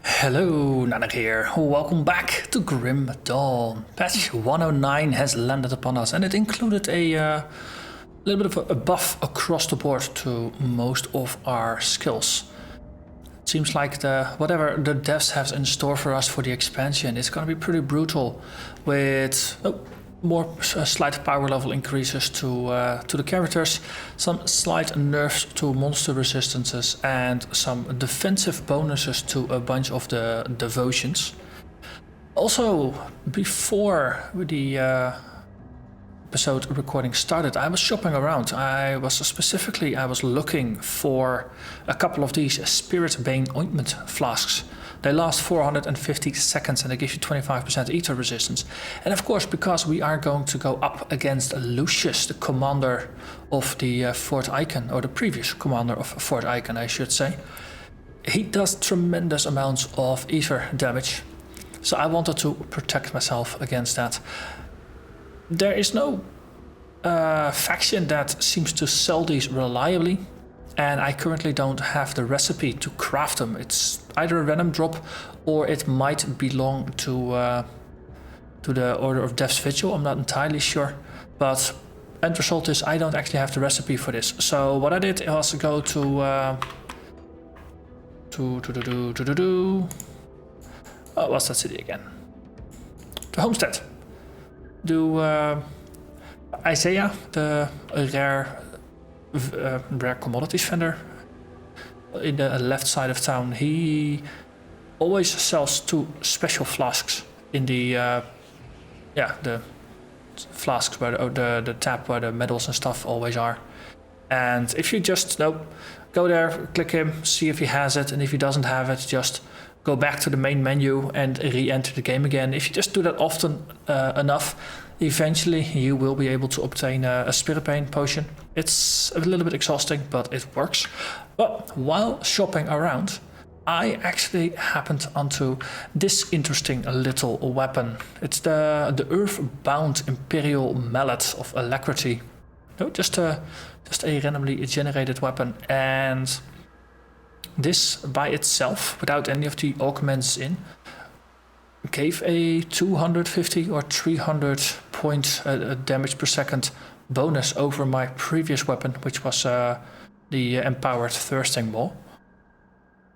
Hello, Narnach here. Welcome back to Grim Dawn. Patch 109 has landed upon us and it included a little bit of a buff across the board to most of our skills. It seems like whatever the devs have in store for us for the expansion is going to be pretty brutal with slight power level increases to the characters, some slight nerfs to monster resistances, and some defensive bonuses to a bunch of the devotions. Also, before the episode recording started, I was shopping around. I was looking for a couple of these Spirit Bane ointment flasks. They last 450 seconds and they give you 25% ether resistance. And of course, because we are going to go up against Lucius, the commander of the Fort Icon, or the previous commander of Fort Icon, I should say. He does tremendous amounts of ether damage. So I wanted to protect myself against that. There is no faction that seems to sell these reliably. And I currently don't have the recipe to craft them. It's either a random drop or it might belong to the Order of Death's Vigil. I'm not entirely sure. But end result is I don't actually have the recipe for this. So what I did was go what's that city again? The Homestead. Do Isaiah, the rare commodities vendor in the left side of town, he always sells 2 special flasks in the flasks where the tap where the medals and stuff always are. And if you just go there, click him, see if he has it, and if he doesn't have it, just go back to the main menu and re-enter the game again. If you just do that often enough, eventually you will be able to obtain a Spirit Bane potion. It's a little bit exhausting, but it works. But while shopping around, I actually happened onto this interesting little weapon. It's the Earthbound Imperial Mallet of Alacrity. No, just a randomly generated weapon. And this by itself, without any of the augments in, gave a 250 or 300 point damage per second bonus over my previous weapon, which was the Empowered Thirsting Maw.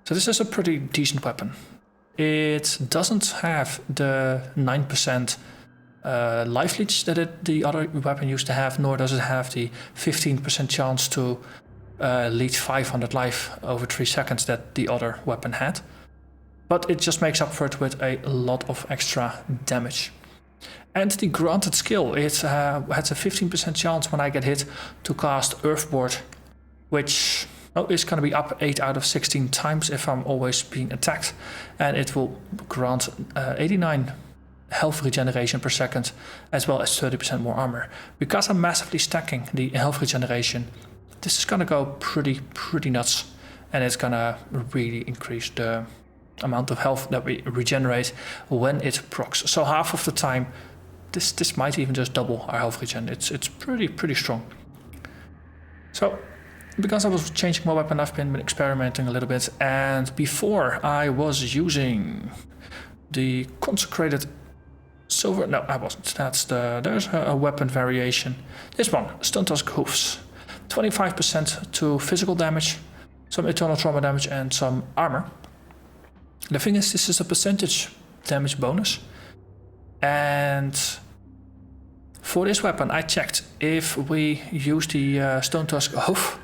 So this is a pretty decent weapon. It doesn't have the 9% life leech that the other weapon used to have, nor does it have the 15% chance to leech 500 life over 3 seconds that the other weapon had. But it just makes up for it with a lot of extra damage. And the granted skill, it has a 15% chance when I get hit to cast Earthboard, which is going to be up 8 out of 16 times if I'm always being attacked. And it will grant 89 health regeneration per second, as well as 30% more armor. Because I'm massively stacking the health regeneration, this is going to go pretty nuts. And it's going to really increase the amount of health that we regenerate when it procs. So half of the time, this might even just double our health regen. It's pretty strong. So because I was changing my weapon, I've been experimenting a little bit, and before I was using the consecrated silver. No, I wasn't. There's a weapon variation. This one, Stone Tusk Hoofs, 25% to physical damage, some eternal trauma damage, and some armor. The thing is, this is a percentage damage bonus, and for this weapon I checked if we use the Stone Tusk Hoof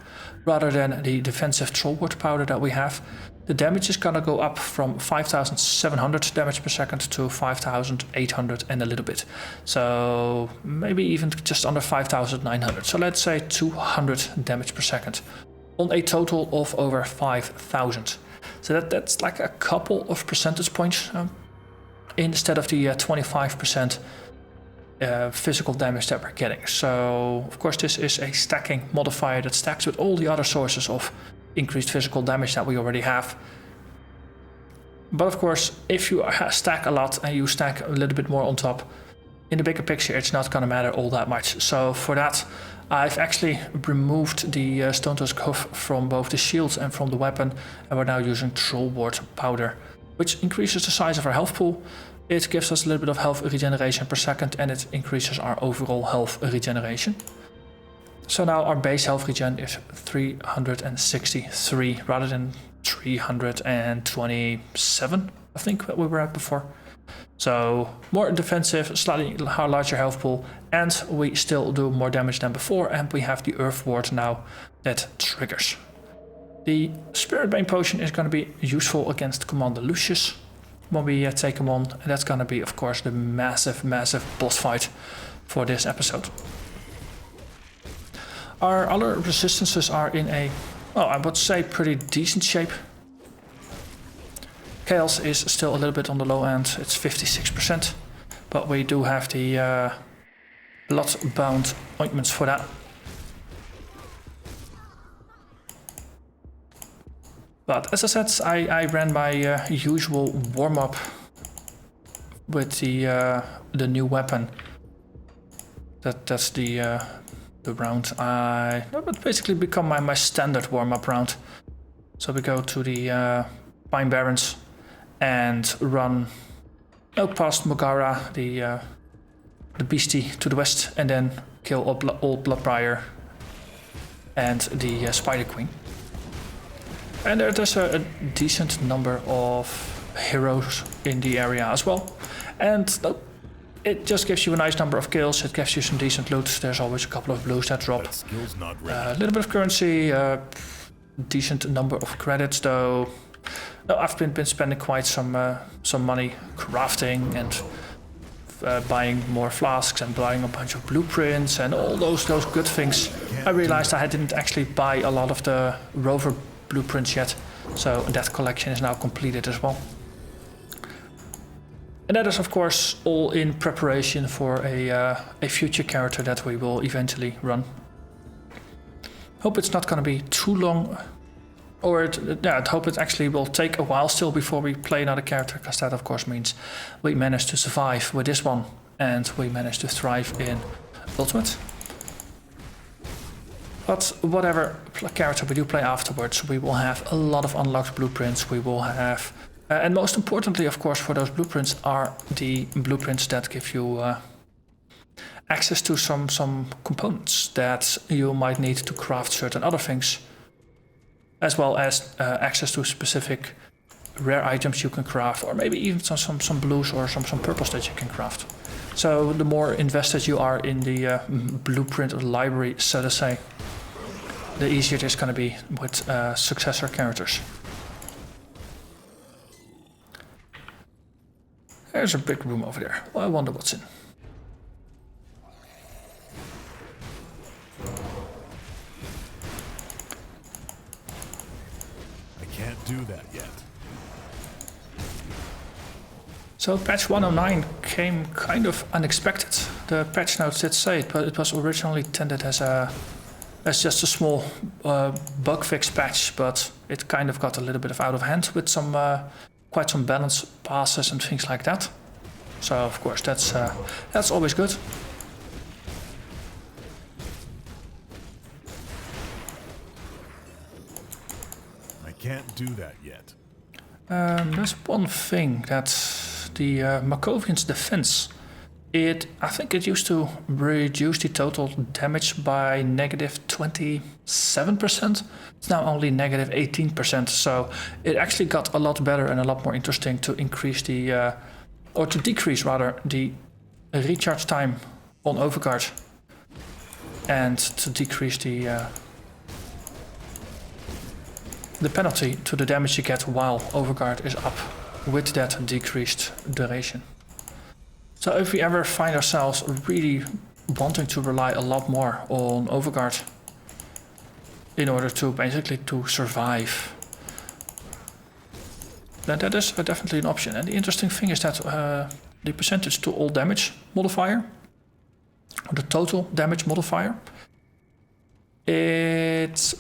rather than the defensive Trollwort powder that we have, the damage is gonna go up from 5,700 damage per second to 5,800 and a little bit. So maybe even just under 5,900. So let's say 200 damage per second on a total of over 5,000. So that's like a couple of percentage points instead of the 25% physical damage that we're getting. So of course this is a stacking modifier that stacks with all the other sources of increased physical damage that we already have. But of course, if you stack a lot and you stack a little bit more on top, in the bigger picture it's not going to matter all that much. So for that I've actually removed the Stone Tusk Hoof from both the shields and from the weapon, and we're now using Trollwort powder which increases the size of our health pool. It gives us a little bit of health regeneration per second, and it increases our overall health regeneration. So now our base health regen is 363 rather than 327, I think, that we were at before. So more defensive, slightly larger health pool, and we still do more damage than before, and we have the Earth Ward now that triggers. The Spirit Bane Potion is going to be useful against Commando Lucius when we take him on, and that's going to be, of course, the massive boss fight for this episode. Our other resistances are in a, well, I would say pretty decent shape. Chaos is still a little bit on the low end, it's 56%, but we do have the lot-bound ointments for that. But as I said, I ran my usual warm-up with the new weapon. That's the round that would basically become my standard warm-up round. So we go to the Pine Barrens and run out past Mogara, the beastie to the west, and then kill old Bloodbriar and the Spider Queen. And there's a decent number of heroes in the area as well. And it just gives you a nice number of kills, it gives you some decent loot. There's always a couple of blues that drop. A little bit of currency, decent number of credits though. No, I've been spending quite some money crafting and buying more flasks and buying a bunch of blueprints and all those good things. I realized I didn't actually buy a lot of the rover blueprints yet, so that collection is now completed as well. And that is of course all in preparation for a future character that we will eventually run. Hope it's not going to be too long, or I hope it actually will take a while still before we play another character, because that of course means we managed to survive with this one and we managed to thrive in Ultimate. But whatever character we do play afterwards, we will have a lot of unlocked blueprints. We will have, and most importantly, of course, for those blueprints are the blueprints that give you access to some components that you might need to craft certain other things, as well as access to specific rare items you can craft, or maybe even some blues or some purples that you can craft. So the more invested you are in the blueprint library, so to say, the easier it is going to be with successor characters. There's a big room over there. Well, I wonder what's in. I can't do that yet. So patch 109 came kind of unexpected. The patch notes did say it, but it was originally intended as just a small bug fix patch, but it kind of got a little bit out of hand with quite some balance passes and things like that. So of course that's always good. I can't do that yet. There's one thing that the Markovian's defense. I think it used to reduce the total damage by -27%. It's now only -18%, so it actually got a lot better and a lot more interesting to increase to decrease rather the recharge time on Overguard, and to decrease the penalty to the damage you get while Overguard is up with that decreased duration. So if we ever find ourselves really wanting to rely a lot more on Overguard in order to basically to survive, then that is definitely an option. And the interesting thing is that the percentage to all damage modifier, or the total damage modifier,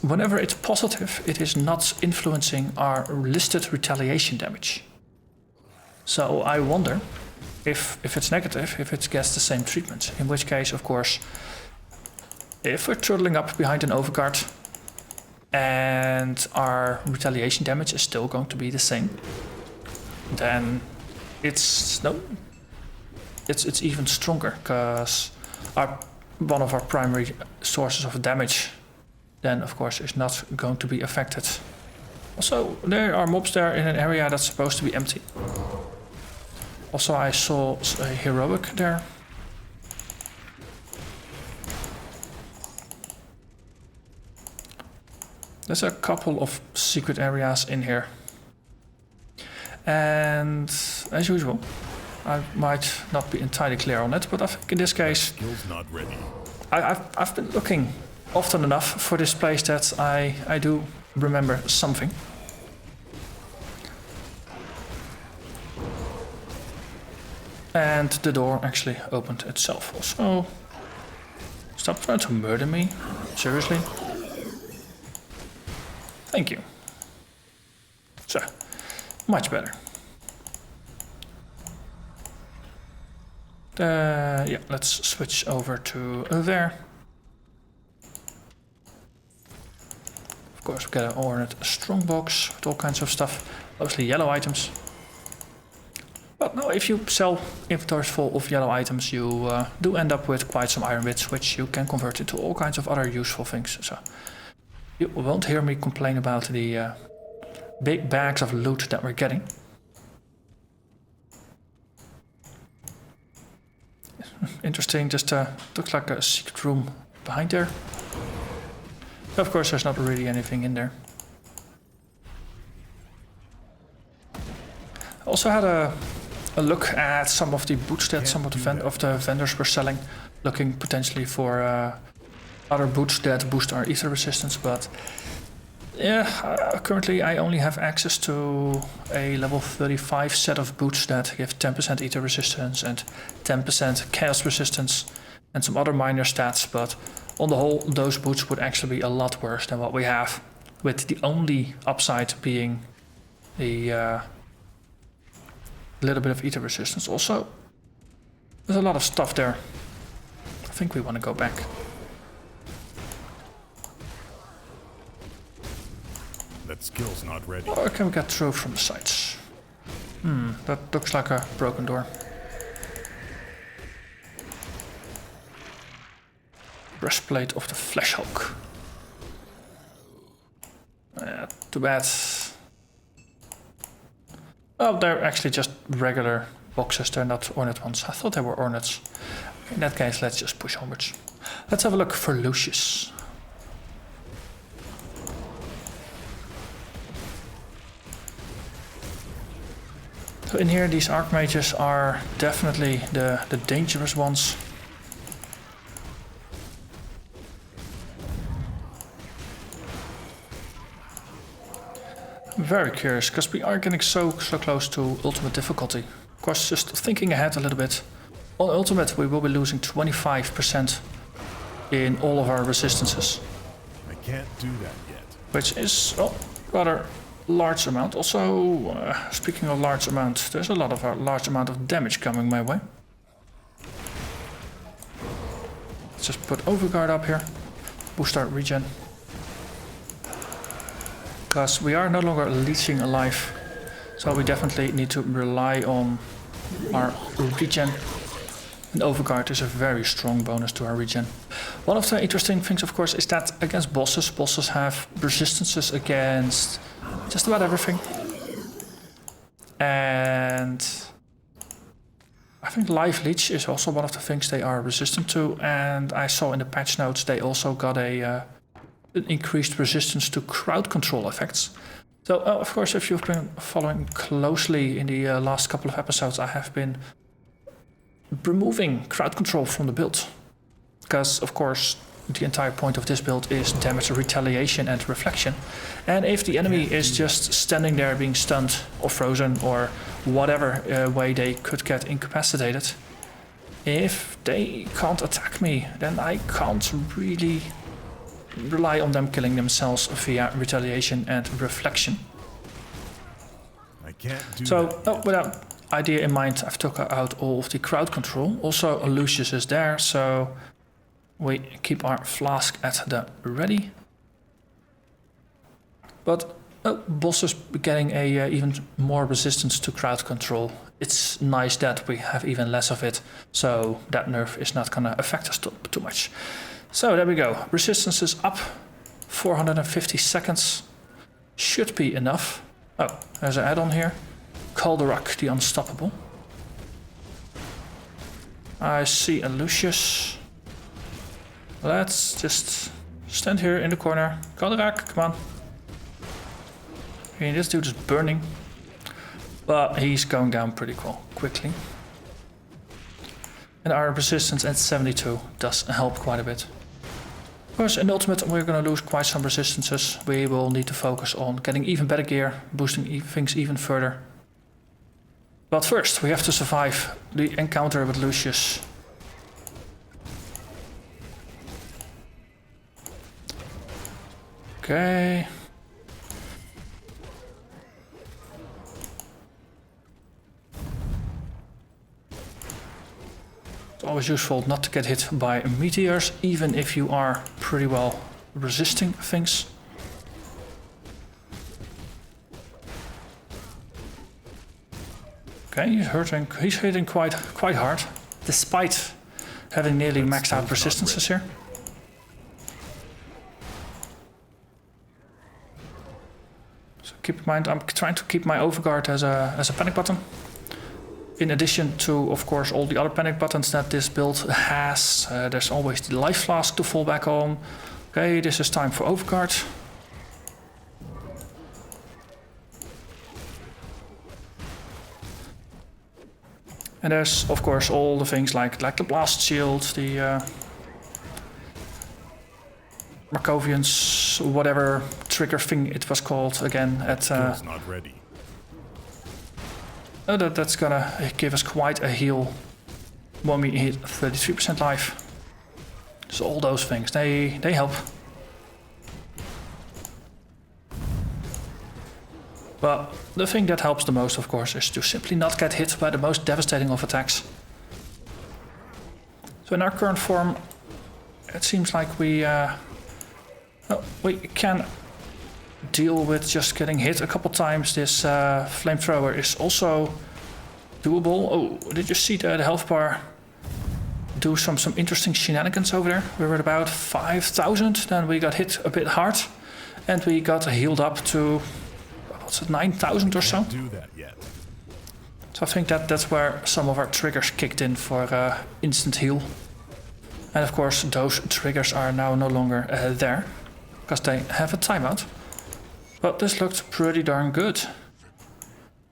whenever it's positive, it is not influencing our listed retaliation damage. So I wonder if it's negative, if it gets the same treatment. In which case, of course, if we're turtling up behind an Overguard and our retaliation damage is still going to be the same, then it's it's even stronger, because one of our primary sources of damage then of course is not going to be affected. Also, there are mobs there in an area that's supposed to be empty. Also, I saw a heroic there. There's a couple of secret areas in here. And as usual, I might not be entirely clear on it, but I think in this case, Not ready. I've been looking often enough for this place that I do remember something. And the door actually opened itself. Also, stop trying to murder me. Seriously? Thank you. So, much better. Yeah, let's switch over to there. Of course, we gotta order a strong box with all kinds of stuff, mostly yellow items. But no, if you sell inventories full of yellow items, you do end up with quite some iron bits, which you can convert into all kinds of other useful things. So you won't hear me complain about the big bags of loot that we're getting. Interesting, just looks like a secret room behind there. Of course, there's not really anything in there. Also had a look at some of the boots that some of the vendors were selling, looking potentially for other boots that boost our ether resistance, but yeah, currently I only have access to a level 35 set of boots that give 10% ether resistance and 10% chaos resistance and some other minor stats, but on the whole those boots would actually be a lot worse than what we have, with the only upside being a little bit of ether resistance. Also, there's a lot of stuff there. I think we want to go back. That skill's not ready. Or can we get through from the sides? That looks like a broken door. Breastplate of the Flesh Hulk. Too bad. Oh, they're actually just regular boxes, they're not ornate ones. I thought they were ornates. In that case, let's just push onwards. Let's have a look for Lucius. So in here, these archmages are definitely the dangerous ones. I'm very curious, because we are getting so close to ultimate difficulty. Of course, just thinking ahead a little bit. On ultimate, we will be losing 25% in all of our resistances. I can't do that yet. Which is rather large amount. Also, speaking of large amount, there's a large amount of damage coming my way. Let's just put Overguard up here. Boost our regen. Because we are no longer leeching alive, so we definitely need to rely on our regen. And Overguard is a very strong bonus to our regen. One of the interesting things, of course, is that against bosses have resistances against just about everything. And I think Life Leech is also one of the things they are resistant to, and I saw in the patch notes they also got an increased resistance to crowd control effects. So, of course, if you've been following closely in the last couple of episodes, I have been removing crowd control from the build. Because, of course, the entire point of this build is damage retaliation and reflection. And if the enemy is just standing there being stunned or frozen or whatever way they could get incapacitated, if they can't attack me, then I can't really rely on them killing themselves via retaliation and reflection. I can't do so, that. With that idea in mind, I've took out all of the crowd control. Also, Lucius is there, so we keep our flask at the ready. But bolster's getting a even more resistance to crowd control. It's nice that we have even less of it, so that nerf is not gonna affect us too much. So there we go. Resistance is up. 450 seconds. Should be enough. Oh, there's an add-on here. Calderock, the Unstoppable. I see a Lucius. Let's just stand here in the corner. Calderock, come on. Okay, this dude is burning. But he's going down pretty quickly. And our resistance at 72 does help quite a bit. Of course, in Ultimate we're going to lose quite some resistances. We will need to focus on getting even better gear, boosting things even further. But first, we have to survive the encounter with Lucius. Okay. It's always useful not to get hit by meteors, even if you are pretty well resisting things. Okay, he's hitting quite hard, despite having nearly maxed out resistances here. So keep in mind, I'm trying to keep my Overguard as a panic button. In addition to, of course, all the other panic buttons that this build has. There's always the life flask to fall back on. Okay, this is time for Overguard. And there's, of course, all the things like the blast shield, the Markovian's whatever trigger thing it was called again at. Not ready. Oh, that's gonna give us quite a heal when we hit 33% life. So all those things, they help. But the thing that helps the most, of course, is to simply not get hit by the most devastating of attacks. So in our current form, it seems like we can deal with just getting hit a couple times. This flamethrower is also doable. Oh, did you see the health bar do some interesting shenanigans over there? We were at about 5,000, then we got hit a bit hard, and we got healed up to 9,000 or so. Do that yet. So I think that's where some of our triggers kicked in for instant heal. And of course those triggers are now no longer there, because they have a timeout. But this looked pretty darn good.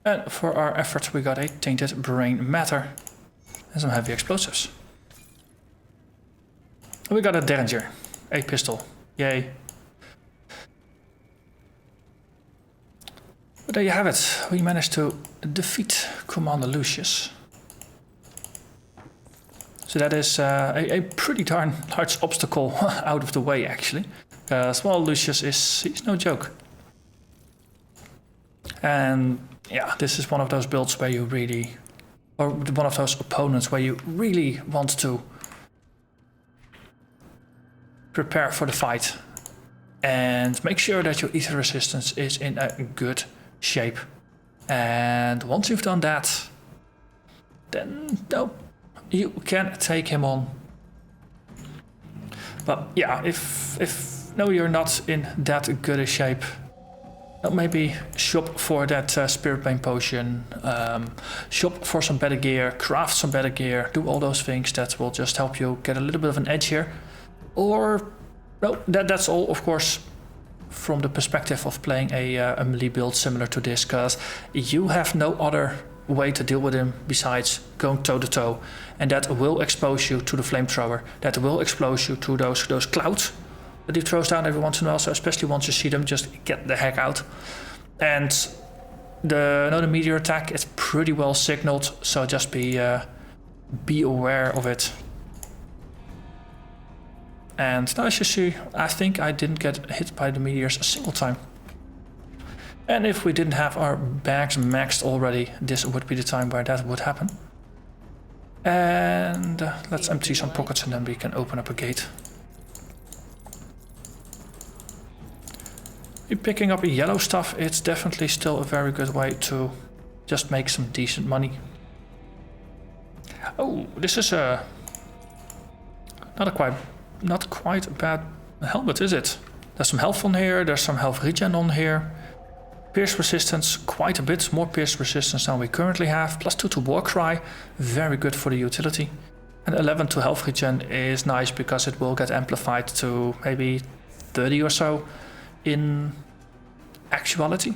And for our effort we got a tainted brain matter and some heavy explosives. And we got a Derringer, a pistol, yay. But there you have it, we managed to defeat Commando Lucius. So that is a pretty darn large obstacle out of the way actually. Because, well, Lucius he's no joke. And yeah, this is one of those builds where you really, or one of those opponents where you really want to prepare for the fight. And make sure that your ether resistance is in a good shape. And once you've done that, then you can take him on. But yeah, if you're not in that good a shape, maybe shop for that spirit bane potion, shop for some better gear, craft some better gear, do all those things that will just help you get a little bit of an edge here. Or that's all, of course, from the perspective of playing a melee build similar to this, because you have no other way to deal with him besides going toe to toe, and that will expose you to the flamethrower, that will expose you to those clouds that he throws down every once in a while. So especially once you see them, just get the heck out. And the meteor attack is pretty well signaled, so just be aware of it. And now as you see, I think I didn't get hit by the meteors a single time. And if we didn't have our bags maxed already, this would be the time where that would happen. And let's empty some pockets and then we can open up a gate. You're picking up a yellow stuff, it's definitely still a very good way to just make some decent money. Oh, this is a not quite a bad helmet, is it? There's some health on here, there's some health regen on here. Pierce resistance, quite a bit more pierce resistance than we currently have. +2 to war cry, very good for the utility. And 11 to health regen is nice because it will get amplified to maybe 30 or so in actuality.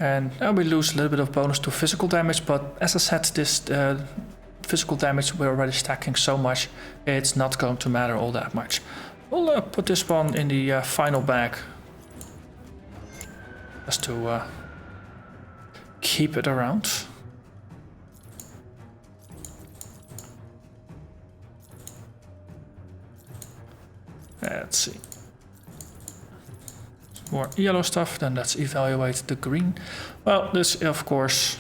And now we lose a little bit of bonus to physical damage, but as I said, this physical damage we're already stacking so much, it's not going to matter all that much. We'll put this one in the final bag, just to keep it around. Let's see. More yellow stuff, then let's evaluate the green. Well, this of course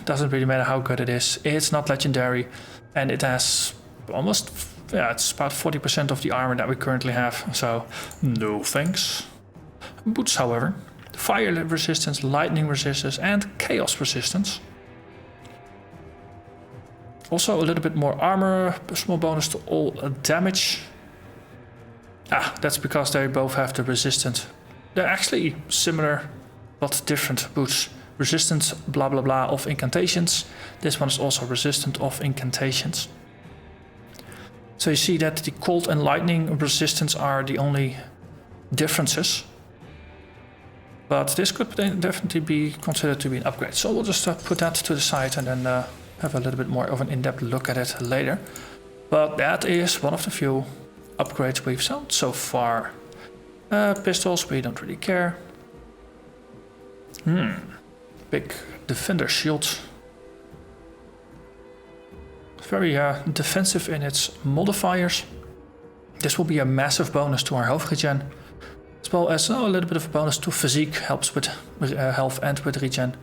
doesn't really matter how good it is. It's not legendary, and it has almost, yeah, it's about 40% of the armor that we currently have, so no thanks. Boots, however, fire resistance, lightning resistance, and chaos resistance. Also a little bit more armor, a small bonus to all damage. Ah, that's because they both have the resistant. They're actually similar but different boots. Resistant blah blah blah of incantations. This one is also resistant of incantations. So you see that the cold and lightning resistance are the only differences. But this could definitely be considered to be an upgrade. So we'll just put that to the side and then have a little bit more of an in-depth look at it later. But that is one of the few upgrades we've sold so far. Pistols, we don't really care. Big defender shield. Very defensive in its modifiers. This will be a massive bonus to our health regen, as well as a little bit of a bonus to physique, helps with health and with regen.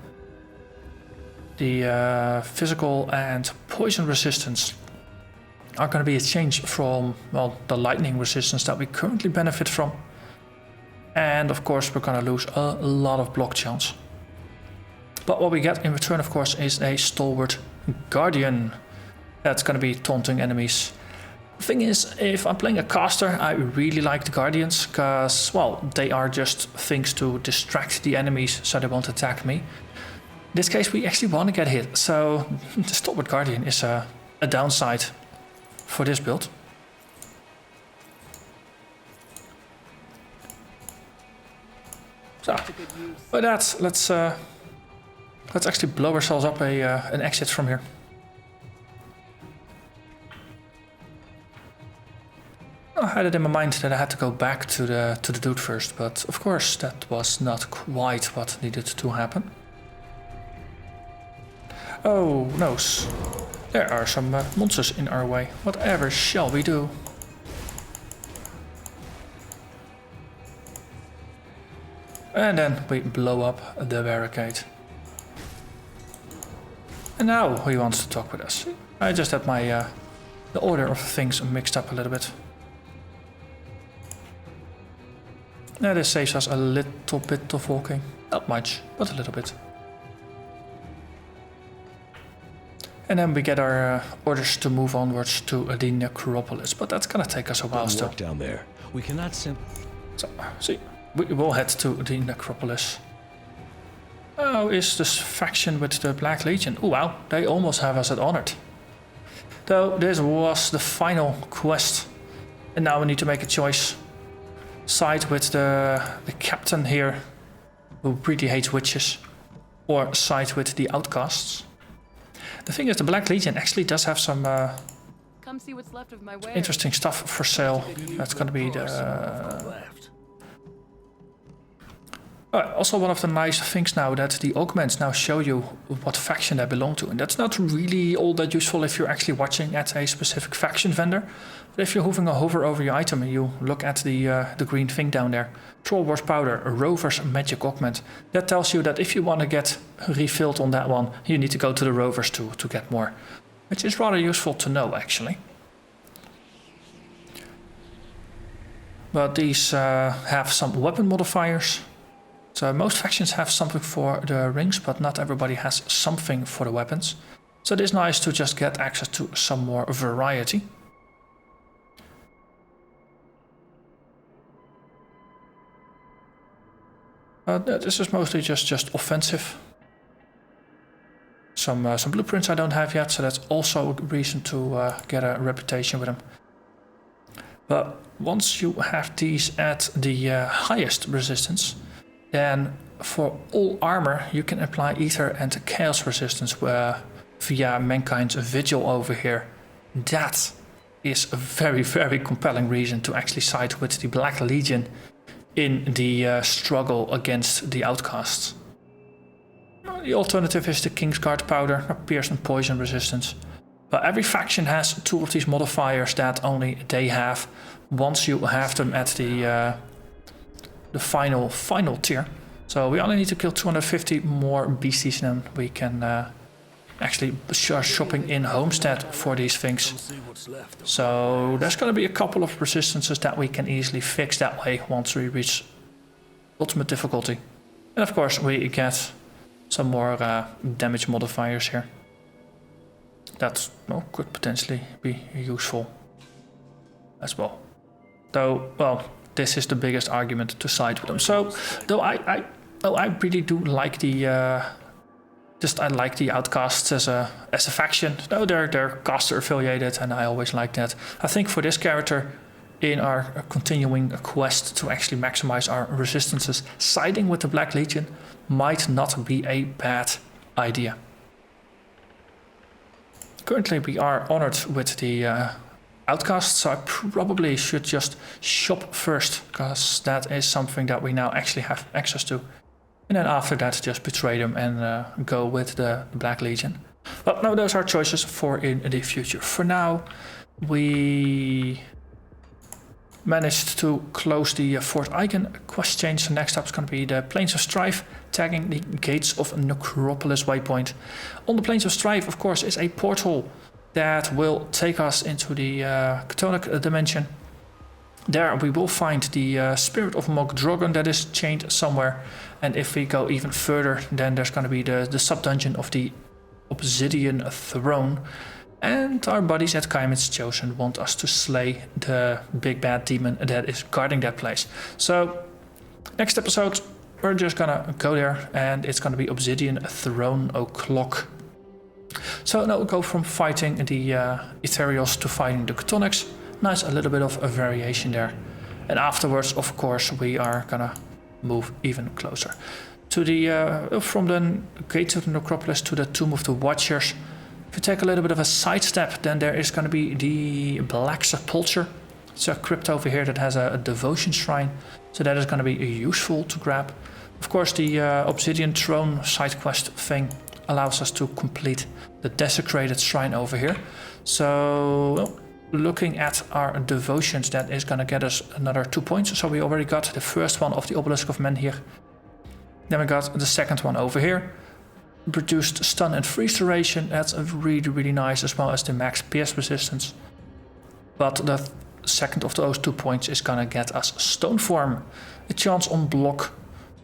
The physical and poison resistance are going to be a change from, well, the lightning resistance that we currently benefit from. And of course we're going to lose a lot of block chance. But what we get in return, of course, is a stalwart guardian. That's going to be taunting enemies. The thing is, if I'm playing a caster, I really like the guardians, because, well, they are just things to distract the enemies so they won't attack me. In this case, we actually want to get hit, so the stalwart guardian is a downside for this build. So, with that, let's actually blow ourselves up an exit from here. I had it in my mind that I had to go back to the dude first, but of course that was not quite what needed to happen. Oh no, there are some monsters in our way. Whatever shall we do? And then we blow up the barricade. And now he wants to talk with us. I just had my the order of things mixed up a little bit. Now this saves us a little bit of walking. Not much, but a little bit. And then we get our orders to move onwards to the necropolis, but that's gonna take us a while still. Down there, we cannot simply. So, see, we will head to the necropolis. Oh, is this faction with the Black Legion? Oh wow, they almost have us at honored. Though this was the final quest, and now we need to make a choice. Side with the captain here, who really hates witches, or side with the outcasts. The thing is, the Black Legion actually does have some Come see what's left of my wares. interesting stuff for sale. That's gonna be the... also one of the nice things now that the augments now show you what faction they belong to. And that's not really all that useful if you're actually watching at a specific faction vendor. But if you're hover over your item and you look at the green thing down there, Troll Wars Powder, a Rover's Magic Augment, that tells you that if you want to get refilled on that one, you need to go to the Rovers to get more. Which is rather useful to know, actually. but these have some weapon modifiers. So most factions have something for the rings, but not everybody has something for the weapons. So it is nice to just get access to some more variety. This is mostly just offensive. Some blueprints I don't have yet, so that's also a reason to get a reputation with them. But once you have these at the highest resistance, then for all armor you can apply ether and chaos resistance via mankind's vigil over here. That is a very, very compelling reason to actually side with the Black Legion in the struggle against the outcasts. The alternative is the Kingsguard powder, pierce and poison resistance. But every faction has 2 of these modifiers that only they have once you have them at the final tier. So we only need to kill 250 more beasties and then we can actually start shopping in Homestead for these things. So there's going to be a couple of resistances that we can easily fix that way once we reach ultimate difficulty. And of course we get some more damage modifiers here. That could potentially be useful as well. Though, well, this is the biggest argument to side with them. So, though I really do like the I like the outcasts as a faction. Though they're caster affiliated, and I always like that. I think for this character, in our continuing quest to actually maximize our resistances, siding with the Black Legion might not be a bad idea. Currently we are honored with the outcasts, so I probably should just shop first, because that is something that we now actually have access to. And then after that just betray them and go with the Black Legion. But no, those are choices for in the future. For now, we managed to close the Fort Eigen quest change. So next up is going to be the Plains of Strife, tagging the Gates of Necropolis waypoint. On the Plains of Strife, of course, is a portal that will take us into the Chthonic dimension. There we will find the Spirit of Mog Drogon that is chained somewhere. And if we go even further, then there's going to be the sub-dungeon of the Obsidian Throne. And our buddies at Kaimit's Chosen want us to slay the big bad demon that is guarding that place. So, next episode, we're just gonna go there and it's gonna be Obsidian Throne O'Clock. So now we'll go from fighting the Ethereals to fighting the Chthonics. Nice, a little bit of a variation there. And afterwards, of course, we are gonna move even closer. To the from the Gates of the Necropolis to the Tomb of the Watchers. If you take a little bit of a sidestep, then there is going to be the Black Sepulchre. It's a crypt over here that has a devotion shrine, so that is going to be useful to grab. Of course, the Obsidian Throne side quest thing allows us to complete the desecrated shrine over here. So, well, looking at our devotions, that is going to get us another 2 points. So we already got the first one of the Obelisk of Men here. Then we got the second one over here. Produced stun and freeze duration, that's really, really nice, as well as the max pierce resistance. But the second of those 2 points is gonna get us Stone Form, a chance on block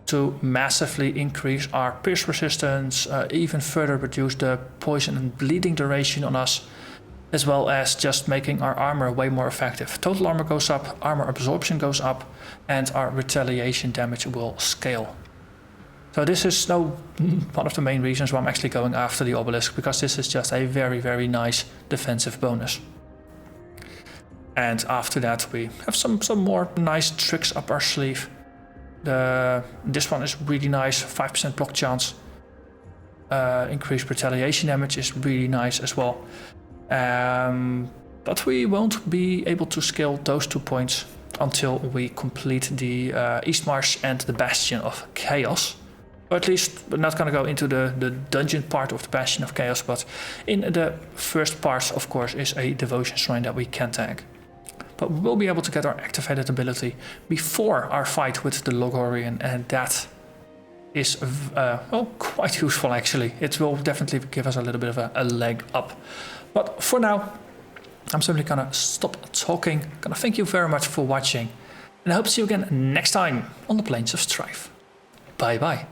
to massively increase our pierce resistance, even further reduce the poison and bleeding duration on us, as well as just making our armor way more effective. Total armor goes up, armor absorption goes up, and our retaliation damage will scale. So this is one of the main reasons why I'm actually going after the obelisk, because this is just a very, very nice defensive bonus. And after that we have some more nice tricks up our sleeve. This one is really nice, 5% block chance. Increased retaliation damage is really nice as well. But we won't be able to scale those 2 points until we complete the Eastmarch and the Bastion of Chaos. Or at least we're not going to go into the dungeon part of the Bastion of Chaos, but in the first part, of course, is a devotion shrine that we can tag. But we will be able to get our activated ability before our fight with the Logorian, and that is quite useful actually. It will definitely give us a little bit of a leg up. But for now, I'm simply gonna stop talking. Gonna thank you very much for watching, And I hope to see you again next time on the Plains of Strife. Bye bye.